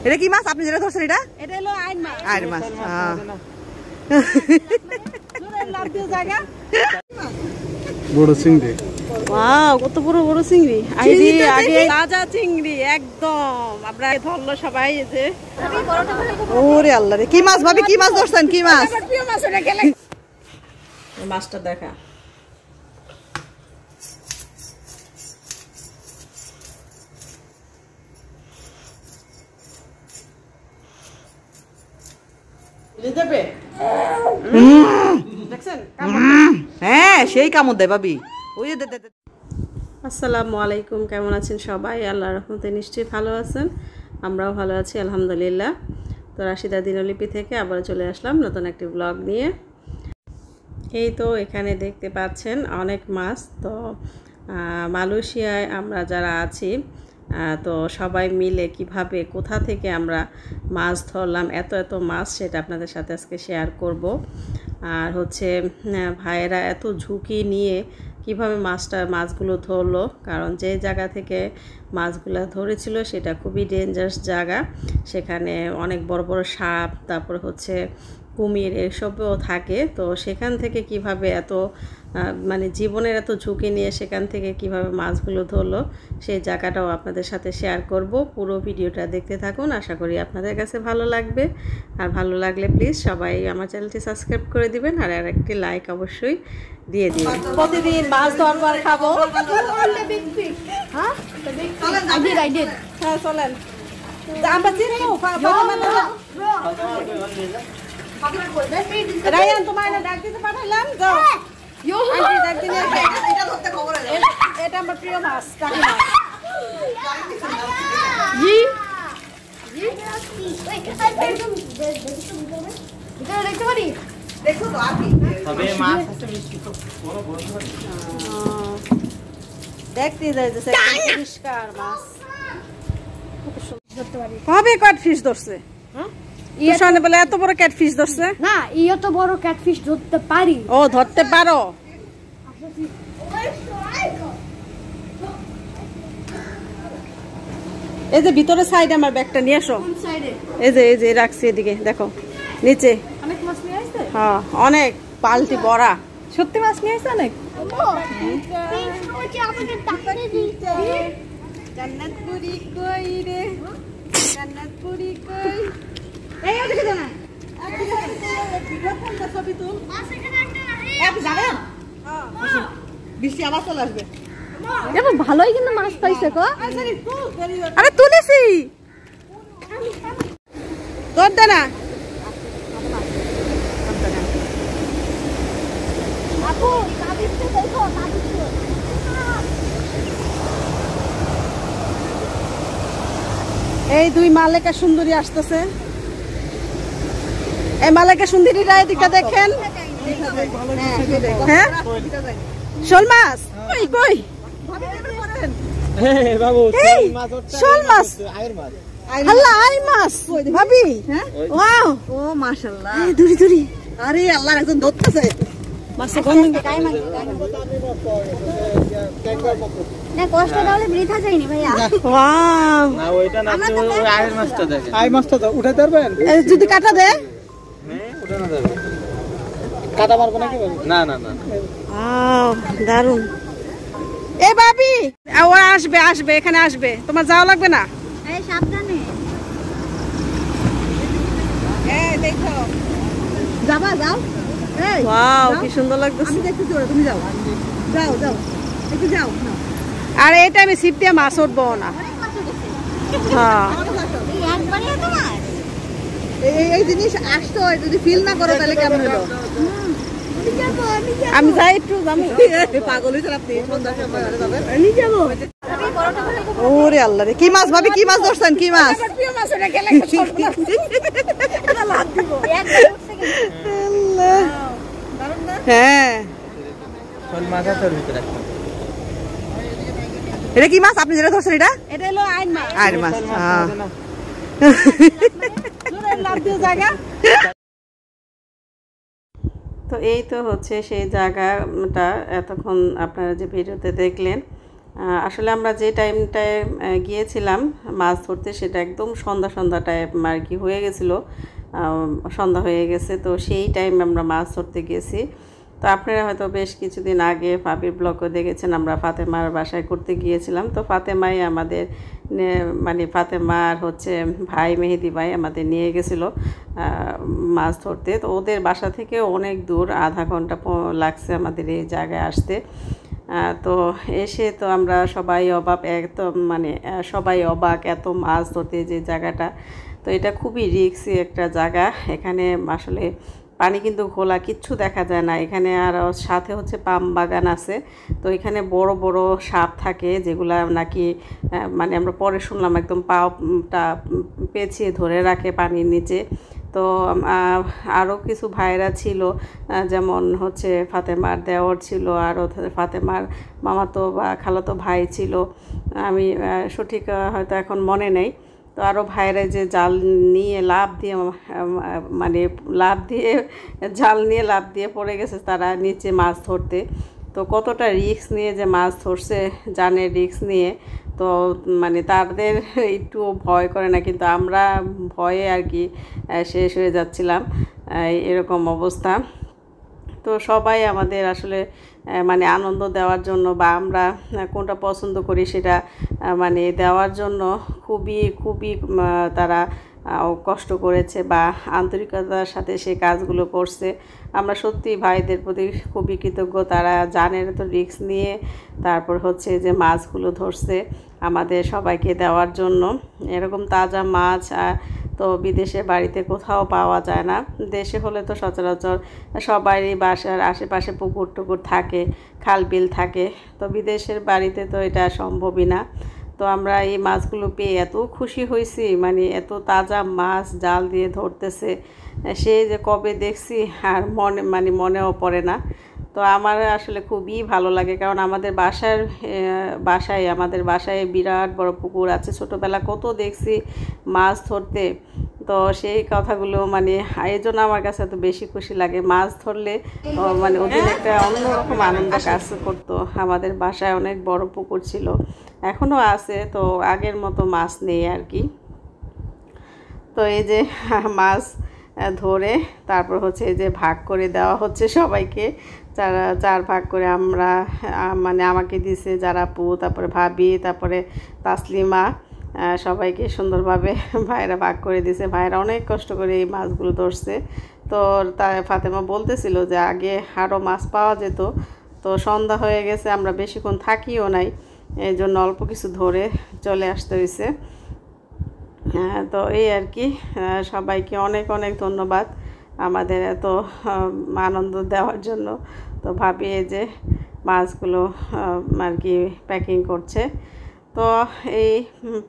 এটা কি মাছ আপনি যেটা ধরছেন? এটা এটা হলো আইন মাছ। আইর মাছ। বড় চিংড়ি। ওয়াও, কত বড় বড় চিংড়ি। আগে তাজা চিংড়ি একদম। আমরা ধরলো সবাই। এই যে ওরে আল্লাহ রে, কি মাছ ভাবি? কি মাছ ধরছেন? কি মাছ? মাছটা দেখা। হ্যাঁ, সেই কামড় দেয় ভাবি। ওই আসসালামু আলাইকুম, কেমন আছেন সবাই? আল্লাহর রহমতে নিশ্চয়ই ভালো আছেন। আমরাও ভালো আছি আলহামদুলিল্লাহ। তো রাশিদা দিনলিপি থেকে আবার চলে আসলাম নতুন একটি ব্লগ নিয়ে। এই তো এখানে দেখতে পাচ্ছেন অনেক মাছ। তো মালয়েশিয়ায় আমরা যারা আছি তো সবাই মিলে কিভাবে কোথা থেকে আমরা মাছ ধরলাম, এত এত মাছ, সেটা আপনাদের সাথে আজকে শেয়ার করব। আর হচ্ছে ভাইয়েরা এত ঝুঁকি নিয়ে কিভাবে মাছগুলো ধরলো, কারণ যে জায়গা থেকে মাছগুলো ধরেছিল সেটা খুবই ডেঞ্জারাস জায়গা। সেখানে অনেক বড় বড় সাপ, তারপর হচ্ছে কুমির, এসবও থাকে। তো সেখান থেকে কিভাবে এত মানে জীবনের এত ঝুঁকি নিয়ে সেখান থেকে কিভাবে মাছগুলো ধরলো, সেই জায়গাটাও আপনাদের সাথে শেয়ার করব। পুরো ভিডিওটা দেখতে থাকুন, আশা করি আপনাদের কাছে ভালো লাগবে। আর ভালো লাগলে প্লিজ সবাই আমার চ্যানেলটি সাবস্ক্রাইব করে দিবেন, আর একটি লাইক অবশ্যই দিয়ে দিবেন। প্রতিদিন মাছ ধরবার খাবো। হ্যাঁ চলেন, আমরা চিনবো। রায়ান, তোমার ডাক দিতে পাঠাইলাম, যাও। এটা আমার প্রিয় মাছ, টাকি মাছ। দেখতে পারি? দেখতে যাইতেছে পরিষ্কার মাছ। কবে ক্যাটফিশ ধরছে? বলে এত বড় ক্যাটফিশ ধরছে? না, এত বড় ক্যাটফিশ ধরতে পারি। ও, ধরতে পারো? এই যে ভিতরে সাইড আমার ব্যাগটা নিয়ে আসো। এই যে রাখছি এদিকে, দেখো নিচে অনেক মাছ নিয়ে আসছে। হ্যাঁ, অনেক পাল্টি ভরা। সত্যি মাছ নিয়ে আসছে অনেক। জান্নাতপুরি কই রে, জান্নাতপুরি কই। এই ওদিকে যা না। ছবি তুল। বৃষ্টি আবার চলে আসবে। ভালোই কিন্তু মাছ পাইছে গো। আরে তুলেছি, তোর দে না। এই দুই মালেকা সুন্দরী আসতেছে। এই মালেকা সুন্দরীরা এদিকে দেখেন। হ্যাঁ, শোল মাছ কই কই? শোল মাছ, আল্লাহ, আই মাছ ভাবি। ওয়াও, ও মাশাআল্লাহ, দূরি দূরি। আরে আল্লাহ, একজন ধরতেছে মাছে গন্ধ। না, কষ্ট তাহলে বৃথা যায়নি ভাইয়া। ওয়াও, না ওইটা না, আপনি ওই আয়ের মাছটা দেখেন। আই মাছটা উঠাতে পারবেন? যদি কাটা দে। হ্যাঁ, উঠানো যাবে। কাটা মারবো নাকি? না না না, দারুন। এ ভাবি, ও আসবে আসবে, এখানে আসবে, তোমার যাওয়া লাগবে না। এই সাবধানে। এই দেখো, যাবা, যাও। এই ওয়াও, কি সুন্দর লাগতেছে। আমি দেখতেছি, ওরা তুমি যাও, যাও যাও, একটু যাও। আর এই টাইমে ছিপ দিয়ে মাছ উঠবো না। হ্যাঁ, একবারই এত মাছ। এই জিনিস আসতো, যদি ফিল না করো তাহলে কেমন হলো? আমি যাই একটু যাবো। পাগল হয়েছেন আপনি, সন্ধ্যার সময় যাবেন। নিয়ে যাবো। ওরে আল্লাহ রে, কি মাছ ভাবি? কি মাছ ধরছেন? কি মাছ? হ্যাঁ, শোল মাছ আছে ওর ভিতরে একটা। এটা কি মাছ আপনি যেটা ধরছেন? এটা এটা হলো আইন মাছ। আইর মাছ। তো এই তো হচ্ছে সেই জায়গাটা। এতক্ষণ আপনারা যে ভিডিওতে দেখলেন, আসলে আমরা যে টাইমটায় গিয়েছিলাম মাছ ধরতে সেটা একদম সন্ধ্যা টাইম আর কি হয়ে গেছিলো, সন্ধ্যা হয়ে গেছে। তো সেই টাইমে আমরা মাছ ধরতে গেছি। তো আপনারা হয়তো বেশ কিছুদিন আগে ফাবির ব্লগও দেখেছেন, আমরা ফাতেমার বাসায় করতে গিয়েছিলাম। তো ফাতেমাই আমাদের মানে ফাতেমার হচ্ছে ভাই মেহেদি ভাই আমাদের নিয়ে গেছিলো মাছ ধরতে। তো ওদের বাসা থেকে অনেক দূর, আধা ঘন্টা লাগছে আমাদের এই জায়গায় আসতে। তো এসে তো আমরা সবাই অবাক, একদম মানে সবাই অবাক এত মাছ ধরতে যে জায়গাটা। তো এটা খুবই রিস্কি একটা জায়গা, এখানে আসলে পানি কিন্তু ঘোলা, কিচ্ছু দেখা যায় না এখানে। আর সাথে হচ্ছে পাম বাগান আছে। তো এখানে বড় বড় সাপ থাকে যেগুলা নাকি মানে আমরা পরে শুনলাম একদম পাটা পেঁচিয়ে ধরে রাখে পানির নিচে। তো আরও কিছু ভাইরা ছিল, যেমন হচ্ছে ফাতেমার দেওর ছিল, আরও ফাতেমার মামাতো বা খালাতো ভাই ছিল, আমি সঠিক হয়তো এখন মনে নেই। তো আরও ভাইরা যে জাল নিয়ে লাফ দিয়ে মানে জাল নিয়ে লাফ দিয়ে পড়ে গেছে তারা নিচে মাছ ধরতে। তো কতটা রিস্ক নিয়ে যে মাছ ধরছে, জানের রিস্ক নিয়ে। তো মানে তাদের একটু ভয় করে না, কিন্তু আমরা ভয়ে আর কি শেষ হয়ে যাচ্ছিলাম, এরকম অবস্থা। তো সবাই আমাদের আসলে মানে আনন্দ দেওয়ার জন্য বা আমরা কোনটা পছন্দ করি সেটা মানে দেওয়ার জন্য খুবই তারা কষ্ট করেছে বা আন্তরিকতার সাথে সেই কাজগুলো করছে। আমরা সত্যি ভাইদের প্রতি খুবই কৃতজ্ঞ। তারা জানের তো রিস্ক নিয়ে তারপর হচ্ছে যে মাছগুলো ধরছে আমাদের সবাইকে দেওয়ার জন্য। এরকম তাজা মাছ তো বিদেশে বাড়িতে কোথাও পাওয়া যায় না। দেশে হলে তো সচরাচর সবারই বাসার আশেপাশে পুকুর টুকুর থাকে, খাল বিল থাকে। তো বিদেশের বাড়িতে তো এটা সম্ভবই না। তো আমরা এই মাছগুলো পেয়ে এত খুশি হয়েছি, মানে এত তাজা মাছ জাল দিয়ে ধরতেছে, সে যে কবে দেখছি আর মনেও পড়ে না। তো আমার আসলে খুবই ভালো লাগে, কারণ আমাদের বাসায় বিরাট বড় পুকুর আছে। ছোটোবেলা কত দেখছি মাছ ধরতে। তো সেই কথাগুলো মানে এই জন্য আমার কাছে এত বেশি খুশি লাগে। মাছ ধরলে মানে ওদের একটা অন্যরকম আনন্দ কাজ করতো। আমাদের বাসায় অনেক বড় পুকুর ছিল, এখনও আছে, তো আগের মতো মাছ নেই আর কি। তো এই যে মাছ ধরে তারপর হচ্ছে এই যে ভাগ করে দেওয়া হচ্ছে সবাইকে, চার ভাগ করে আমরা মানে আমাকে দিছে যারা আপু, তারপরে ভাবি, তারপরে তাসলিমা, সবাইকে সুন্দরভাবে ভাইরা ভাগ করে দিছে। ভাইরা অনেক কষ্ট করে এই মাছগুলো ধরছে। তো তাই ফাতেমা বলতেছিল যে আগে আরও মাছ পাওয়া যেত, তো সন্ধ্যা হয়ে গেছে, আমরা বেশিক্ষণ থাকিও নাই, এই জন্য অল্প কিছু ধরে চলে আসতে হয়েছে। তো এই আর কি, সবাইকে অনেক ধন্যবাদ আমাদের এত আনন্দ দেওয়ার জন্য। তো ভাবি এই যে মাছগুলো আর কি প্যাকিং করছে। তো এই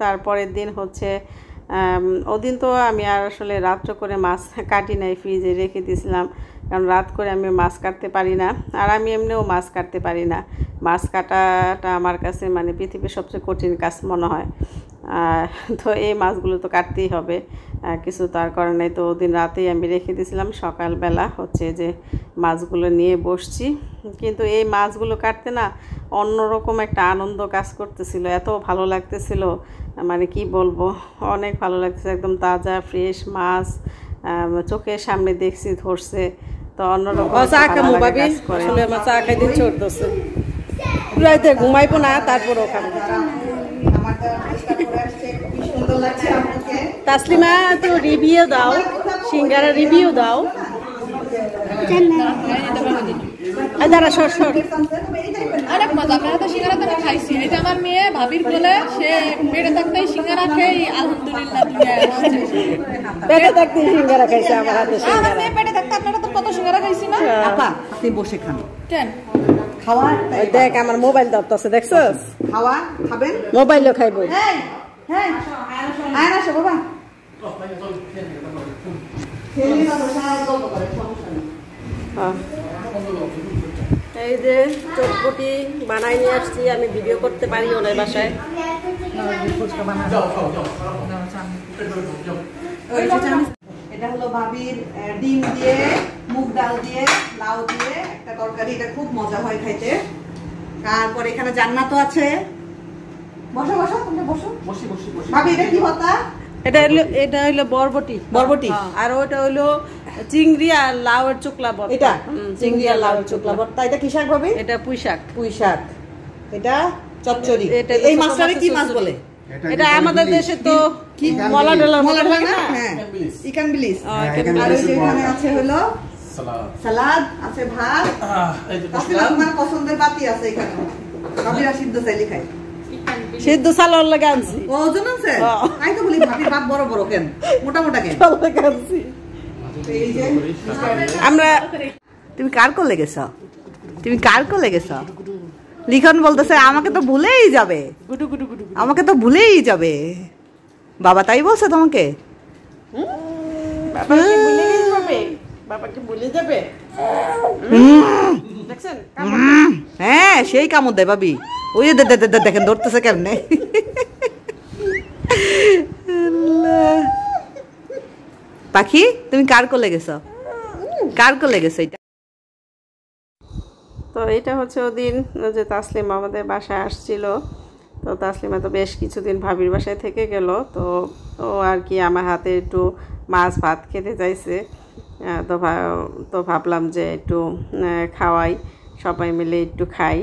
তারপরের দিন হচ্ছে ওদিন তো আমি আর আসলে রাত্র করে মাছ কাটি নাই, ফ্রিজে রেখে দিয়েছিলাম, কারণ রাত করে আমি মাছ কাটতে পারি না, আর আমি এমনিও মাছ কাটতে পারি না। মাছ কাটাটা আমার কাছে মানে পৃথিবীর সবচেয়ে কঠিন কাজ মনে হয়। তো এই মাছগুলো তো কাটতেই হবে, কিছু তার কারণ নেই। তো ওদিন রাতেই আমি রেখে দিয়েছিলাম, সকালবেলা হচ্ছে যে মাছগুলো নিয়ে বসছি। কিন্তু এই মাছগুলো কাটতে না অন্যরকম একটা আনন্দ কাজ করতেছিল, এত ভালো লাগতেছিল, মানে কি বলবো, অনেক ভালো লাগতেছে। একদম তাজা ফ্রেশ মাছ চোখের সামনে দেখছি ধরছে, তো অন্যরকম চা খাইতে চড়তেছে, ঘুমাইবো না তারপর ওখানে। তাসলিমা তো রিভিউ দাও, সিঙ্গারা রিভিউ দাও। দাঁড়া সর অনেক মজা। আপনারা তো সিঙ্গারা তো আমি খাইছি, এটা আমার মেয়ে ভাবির বলে, সে পেটে থাকতেই সিঙ্গারা খেয়ে আলহামদুলিল্লাহ পেটে থাকতেই সিঙ্গারা খাইছে আমার হাতে। আমার মেয়ে পেটে থাকতে আপনারা তো কত সিঙ্গারা খাইছি না। আপা আপনি বসে খান, কেন খাওয়া দেখ আমার মোবাইল ধরতেছে, দেখছস? খাওয়া খাবেন, মোবাইলও খাইবো। বাবা এই যে চটপটি বানাই নিয়ে আসছি, আমি ভিডিও করতে পারি ওনার বাসায়। এটা হলো ভাবির ডিম দিয়ে, মুগ ডাল দিয়ে, লাউ দিয়ে একটা তরকারি, এটা খুব মজা হয় খাইতে। তারপর এখানে জান্নাতও আছে, বসো বসো, তুমি বসো। ভাবি এটা কি ভর্তা? এটা হলো বরবটি বরবটি। আর ওটা হলো চিংড়ি আর লাউয়ের চোকলা ভর্তা। এটা চিংড়ি আর লাউ চোকলা ভর্তা। এটা কি শাক ভাবি? এটা পুঁই শাক। পুঁই শাক। এটা চচ্চড়ি। এটা এই মাছটারে কি মাছ বলে? এটা আমাদের দেশে তো কি মলা ডলার মলা ডলা না? হ্যাঁ, ইকান বিলিস। আর এই যে এখানে আছে হলো সালাদ, আছে ভাত। তাছাড়া তোমার পছন্দের বাতি আছে এখানে। ভাবিরা সিদ্ধ চাইলে খাই। সিদ্ধ সালোয়ার লাগা আনছি। ও ওজন আছে? তাই তো বলি ভাবির ভাত বড় বড় কেন? মোটা মোটা কেন? লাগা আনছি। এই যে আমরা তুমি কার কোলে গেছো? তুমি কার কোলে গেছো? লিখন বলতেছে আমাকে তো ভুলেই যাবে, আমাকে তো ভুলেই যাবে। বাবা তাই বলছে তোমাকে? বাবাকে ভুলে যাবে, বাবাকে ভুলে যাবে। দেখছেন? হ্যাঁ সেই কামড় দেয় ভাবি। ওই যে দেখেন ধরতেছে কেমনে। পাখি তুমি কার কোলে গেছো? কার কোলে গেছো? এটা তো এটা হচ্ছে ওদিন যে তাসলিম আমাদের বাসায় আসছিল। তো তাসলিমা তো বেশ কিছুদিন ভাবির বাসায় থেকে গেল। তো ও আর কি আমার হাতে একটু মাছ ভাত খেতে চাইছে। তো ভাবলাম যে একটু খাওয়াই, সবাই মিলে একটু খাই।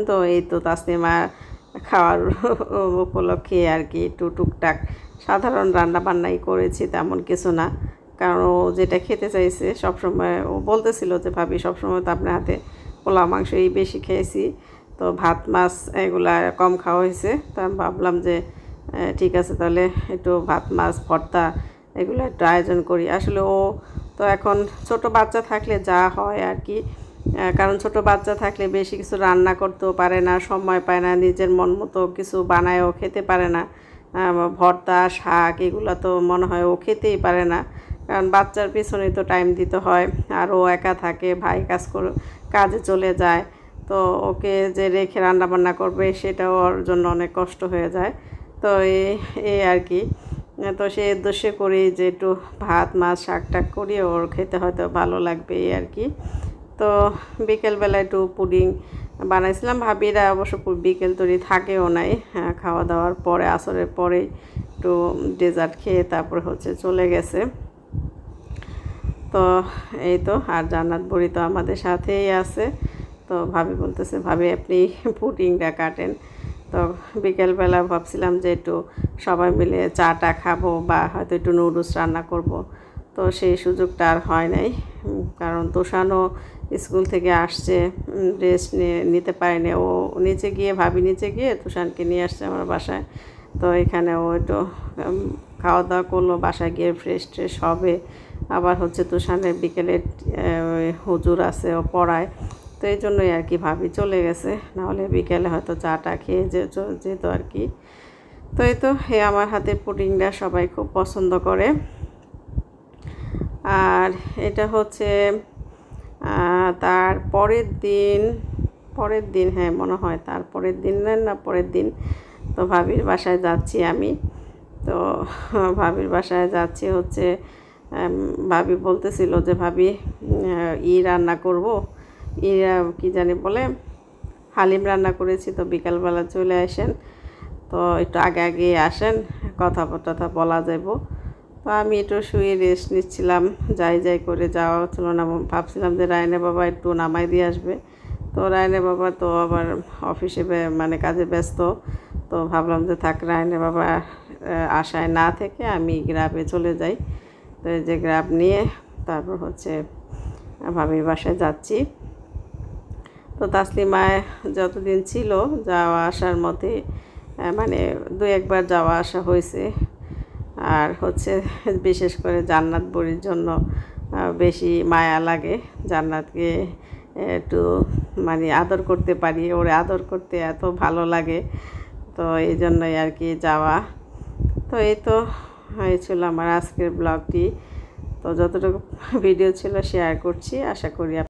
তো এই তো তাসলিমা খাওয়ার উপলক্ষে আর কি একটু টুকটাক সাধারণ রান্না বান্নাই করেছি, তেমন কিছু না। কারণ ও যেটা খেতে চাইছে সবসময় ও বলতেছিল যে ভাবি সবসময় তো আপনার হাতে পোলাও মাংসই বেশি খেয়েছি, তো ভাত মাছ এগুলা কম খাওয়া হয়েছে। তো আমি ভাবলাম যে ঠিক আছে তাহলে একটু ভাত মাছ ভর্তা এগুলো একটু আয়োজন করি। আসলে ও তো এখন ছোট বাচ্চা থাকলে যা হয় আর কি, কারণ ছোট বাচ্চা থাকলে বেশি কিছু রান্না করতেও পারে না, সময় পায় না, নিজের মন মতো কিছু বানায়ও খেতে পারে না। ভর্তা শাক এগুলো তো মনে হয় ও খেতেই পারে না, কারণ বাচ্চার পিছনেই তো টাইম দিতে হয়। আর ও একা থাকে, ভাই কাজে চলে যায়। তো ওকে যে রেখে রান্না বান্না করবে সেটাও ওর জন্য অনেক কষ্ট হয়ে যায়। তো এই আর কি, তো সেই উদ্দেশ্যে করি যে একটু ভাত মাছ শাক টাক করিয়ে ওর খেতে হয়তো ভালো লাগবে এই আর কি। তো বিকেলবেলা একটু পুডিং বানাইছিলাম। ভাবিরা অবশ্য বিকেল তৈরি থাকেও নাই, খাওয়া দাওয়ার পরে আসরের পরে একটু ডেজার্ট খেয়ে তারপরে হচ্ছে চলে গেছে। তো এই তো, আর জান্নাত বুড়ি তো আমাদের সাথেই আছে। তো ভাবি বলতেছে ভাবি আপনি পুডিংটা কাটেন। তো বিকেলবেলা ভাবছিলাম যে একটু সবাই মিলে চাটা খাবো বা হয়তো একটু নুডলস রান্না করব। তো সেই সুযোগটা আর হয় নাই, কারণ তোষানও স্কুল থেকে আসছে, রেস্ট নিতে পারেনি। ও ভাবি নিচে গিয়ে তোষানকে নিয়ে আসছে আমার বাসায়। তো এখানে ও একটু খাওয়া দাওয়া করলো, বাসায় গিয়ে ফ্রেশ ট্রেশ হবে। আবার হচ্ছে তোষানের বিকেলে হুজুর আছে, ও পড়ায়। তো এই জন্যই আর কি ভাবি চলে গেছে, নাহলে বিকেলে হয়তো চাটা খেয়ে যেত আর কি। তো এই তো আমার হাতের পুডিংটা সবাই খুব পছন্দ করে। আর এটা হচ্ছে তার পরের দিন হ্যাঁ মনে হয় তার পরের দিন না পরের দিন। তো ভাবির বাসায় যাচ্ছি আমি। তো ভাবির বাসায় যাচ্ছি হচ্ছে, ভাবি বলতেছিল যে ভাবি রান্না করব, কি জানি বলে হালিম রান্না করেছি, তো বিকালবেলা চলে আসেন, তো একটু আগে আসেন, কথা বলা যাব। তো আমি একটু শুয়ে রেস্ট নিচ্ছিলাম, যাই করে যাওয়া হচ্ছিল না। ভাবছিলাম যে রায়নের বাবা একটু নামাই দিয়ে আসবে। তো রায়নের বাবা তো আবার অফিসে মানে কাজে ব্যস্ত। তো ভাবলাম যে থাক, রায়নের বাবা আশায় না থেকে আমি গ্রামে চলে যাই। তো এই যে গ্রাম নিয়ে তারপর হচ্ছে ভাবির বাসায় যাচ্ছি। তো তাসলিমায় যতদিন ছিল যাওয়া আসার মধ্যে মানে 2-1 বার যাওয়া আসা হয়েছে। আর হচ্ছে বিশেষ করে জান্নাত বুড়ির জন্য বেশি মায়া লাগে। জান্নাতকে একটু মানে আদর করতে পারি, ওরে আদর করতে এত ভালো লাগে। তো এই জন্যই আর কি যাওয়া। তো এই তো হয়েছিল আমার আজকের ব্লগটি। তো যতটুকু ভিডিও ছিল শেয়ার করছি, আশা করি